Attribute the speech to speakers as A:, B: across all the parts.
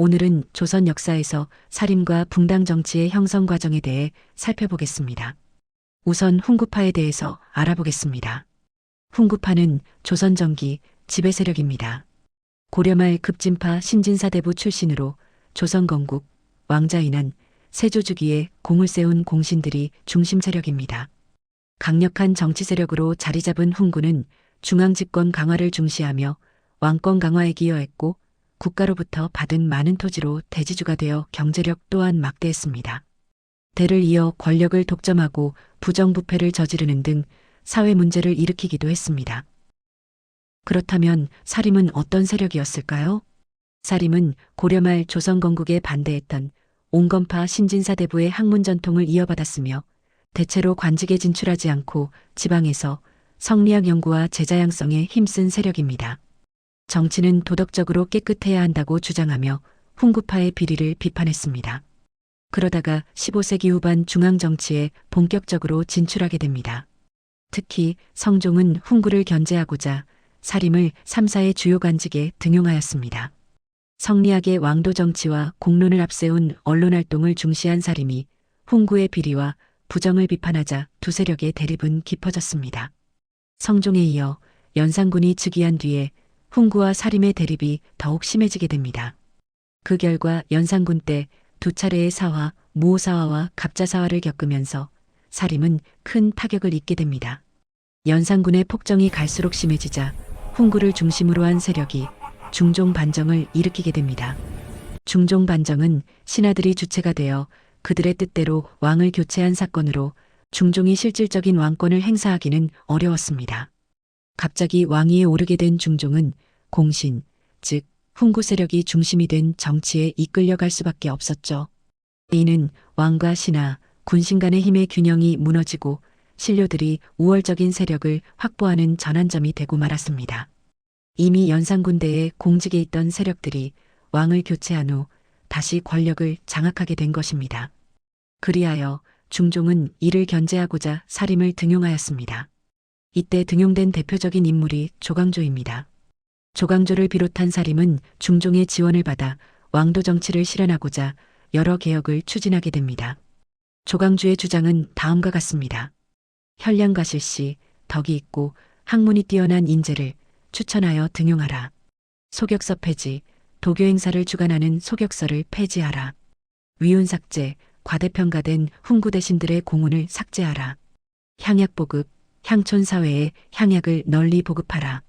A: 오늘은 조선 역사에서 살인과 붕당 정치의 형성 과정에 대해 살펴보겠습니다. 우선 훈구파에 대해서 알아보겠습니다. 훈구파는 조선 전기 지배 세력입니다. 고려 말 급진파 신진사대부 출신으로 조선 건국, 왕자인한, 세조 주기에 공을 세운 공신들이 중심 세력입니다. 강력한 정치 세력으로 자리 잡은 훈구는 중앙 집권 강화를 중시하며 왕권 강화에 기여했고 국가로부터 받은 많은 토지로 대지주가 되어 경제력 또한 막대했습니다. 대를 이어 권력을 독점하고 부정부패를 저지르는 등 사회 문제를 일으키기도 했습니다. 그렇다면 사림은 어떤 세력이었을까요? 사림은 고려 말 조선 건국에 반대했던 옹건파 신진사대부의 학문 전통을 이어받았으며 대체로 관직에 진출하지 않고 지방에서 성리학 연구와 제자양성에 힘쓴 세력입니다. 정치는 도덕적으로 깨끗해야 한다고 주장하며 훈구파의 비리를 비판했습니다. 그러다가 15세기 후반 중앙 정치에 본격적으로 진출하게 됩니다. 특히 성종은 훈구를 견제하고자 사림을 3사의 주요 관직에 등용하였습니다. 성리학의 왕도 정치와 공론을 앞세운 언론 활동을 중시한 사림이 훈구의 비리와 부정을 비판하자 두 세력의 대립은 깊어졌습니다. 성종에 이어 연산군이 즉위한 뒤에 훈구와 사림의 대립이 더욱 심해지게 됩니다. 그 결과 연산군 때 두 차례의 사화, 무오사화와 갑자사화를 겪으면서 사림은 큰 타격을 입게 됩니다. 연산군의 폭정이 갈수록 심해지자 훈구를 중심으로 한 세력이 중종 반정을 일으키게 됩니다. 중종 반정은 신하들이 주체가 되어 그들의 뜻대로 왕을 교체한 사건으로 중종이 실질적인 왕권을 행사하기는 어려웠습니다. 갑자기 왕위에 오르게 된 중종은 공신, 즉 훈구 세력이 중심이 된 정치에 이끌려갈 수밖에 없었죠. 이는 왕과 신하, 군신 간의 힘의 균형이 무너지고 신료들이 우월적인 세력을 확보하는 전환점이 되고 말았습니다. 이미 연산군대에 공직에 있던 세력들이 왕을 교체한 후 다시 권력을 장악하게 된 것입니다. 그리하여 중종은 이를 견제하고자 사림을 등용하였습니다. 이때 등용된 대표적인 인물이 조광조입니다. 조광조를 비롯한 사림은 중종의 지원을 받아 왕도 정치를 실현하고자 여러 개혁을 추진하게 됩니다. 조광조의 주장은 다음과 같습니다. 현량과 실시, 덕이 있고 학문이 뛰어난 인재를 추천하여 등용하라. 소격서 폐지, 도교 행사를 주관하는 소격서를 폐지하라. 위훈 삭제, 과대평가된 훈구 대신들의 공훈을 삭제하라. 향약 보급, 향촌 사회에 향약을 널리 보급하라.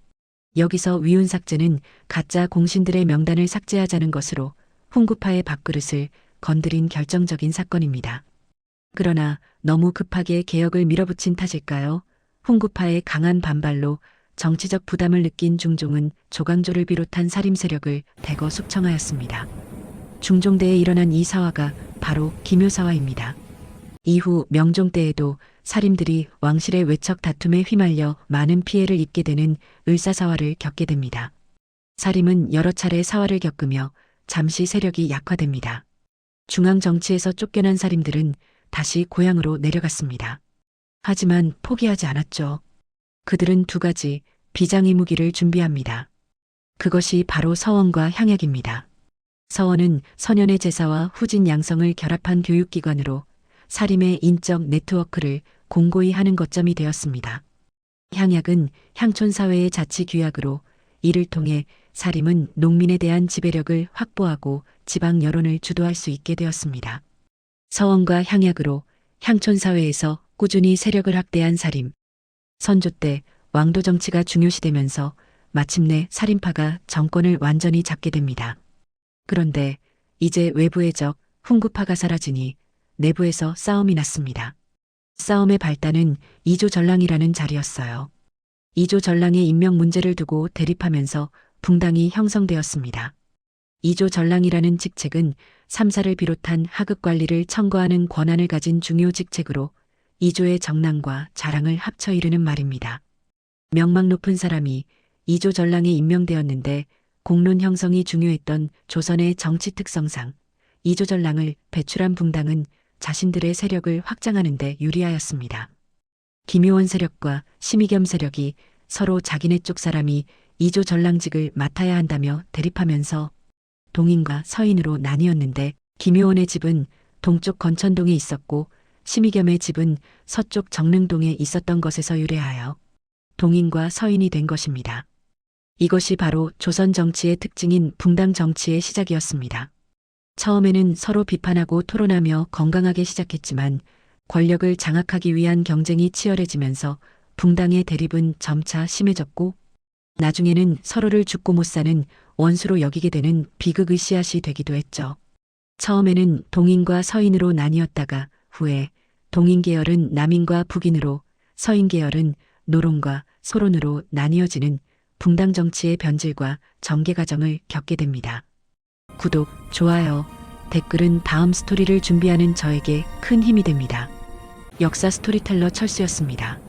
A: 여기서 위훈 삭제는 가짜 공신들의 명단을 삭제하자는 것으로 훈구파의 밥그릇을 건드린 결정적인 사건입니다. 그러나 너무 급하게 개혁을 밀어붙인 탓일까요? 훈구파의 강한 반발로 정치적 부담을 느낀 중종은 조광조를 비롯한 사림 세력을 대거 숙청하였습니다. 중종대에 일어난 이 사화가 바로 기묘사화입니다. 이후 명종 때에도 사림들이 왕실의 외척 다툼에 휘말려 많은 피해를 입게 되는 을사사화를 겪게 됩니다. 사림은 여러 차례 사화를 겪으며 잠시 세력이 약화됩니다. 중앙 정치에서 쫓겨난 사림들은 다시 고향으로 내려갔습니다. 하지만 포기하지 않았죠. 그들은 두 가지 비장의 무기를 준비합니다. 그것이 바로 서원과 향약입니다. 서원은 선현의 제사와 후진 양성을 결합한 교육기관으로 사림의 인적 네트워크를 공고히 하는 거점이 되었습니다. 향약은 향촌 사회의 자치 규약으로 이를 통해 사림은 농민에 대한 지배력을 확보하고 지방 여론을 주도할 수 있게 되었습니다. 서원과 향약으로 향촌 사회에서 꾸준히 세력을 확대한 사림. 선조 때 왕도 정치가 중요시되면서 마침내 사림파가 정권을 완전히 잡게 됩니다. 그런데 이제 외부의 적 훈구파가 사라지니 내부에서 싸움이 났습니다. 싸움의 발단은 이조전랑이라는 자리였어요. 이조전랑의 임명 문제를 두고 대립하면서 붕당이 형성되었습니다. 이조전랑이라는 직책은 3사를 비롯한 하급 관리를 청거하는 권한을 가진 중요 직책으로 이조의 정랑과 자랑을 합쳐 이르는 말입니다. 명망 높은 사람이 이조전랑에 임명되었는데 공론 형성이 중요했던 조선의 정치 특성상 이조전랑을 배출한 붕당은 자신들의 세력을 확장하는 데 유리하였습니다. 김효원 세력과 심의겸 세력이 서로 자기네 쪽 사람이 이조전랑직을 맡아야 한다며 대립하면서 동인과 서인으로 나뉘었는데 김효원의 집은 동쪽 건천동에 있었고 심의겸의 집은 서쪽 정릉동에 있었던 것에서 유래하여 동인과 서인이 된 것입니다. 이것이 바로 조선 정치의 특징인 붕당 정치의 시작이었습니다. 처음에는 서로 비판하고 토론하며 건강하게 시작했지만 권력을 장악하기 위한 경쟁이 치열해지면서 붕당의 대립은 점차 심해졌고 나중에는 서로를 죽고 못 사는 원수로 여기게 되는 비극의 씨앗이 되기도 했죠. 처음에는 동인과 서인으로 나뉘었다가 후에 동인 계열은 남인과 북인으로 서인 계열은 노론과 소론으로 나뉘어지는 붕당 정치의 변질과 전개 과정을 겪게 됩니다. 구독, 좋아요, 댓글은 다음 스토리를 준비하는 저에게 큰 힘이 됩니다. 역사 스토리텔러 철수였습니다.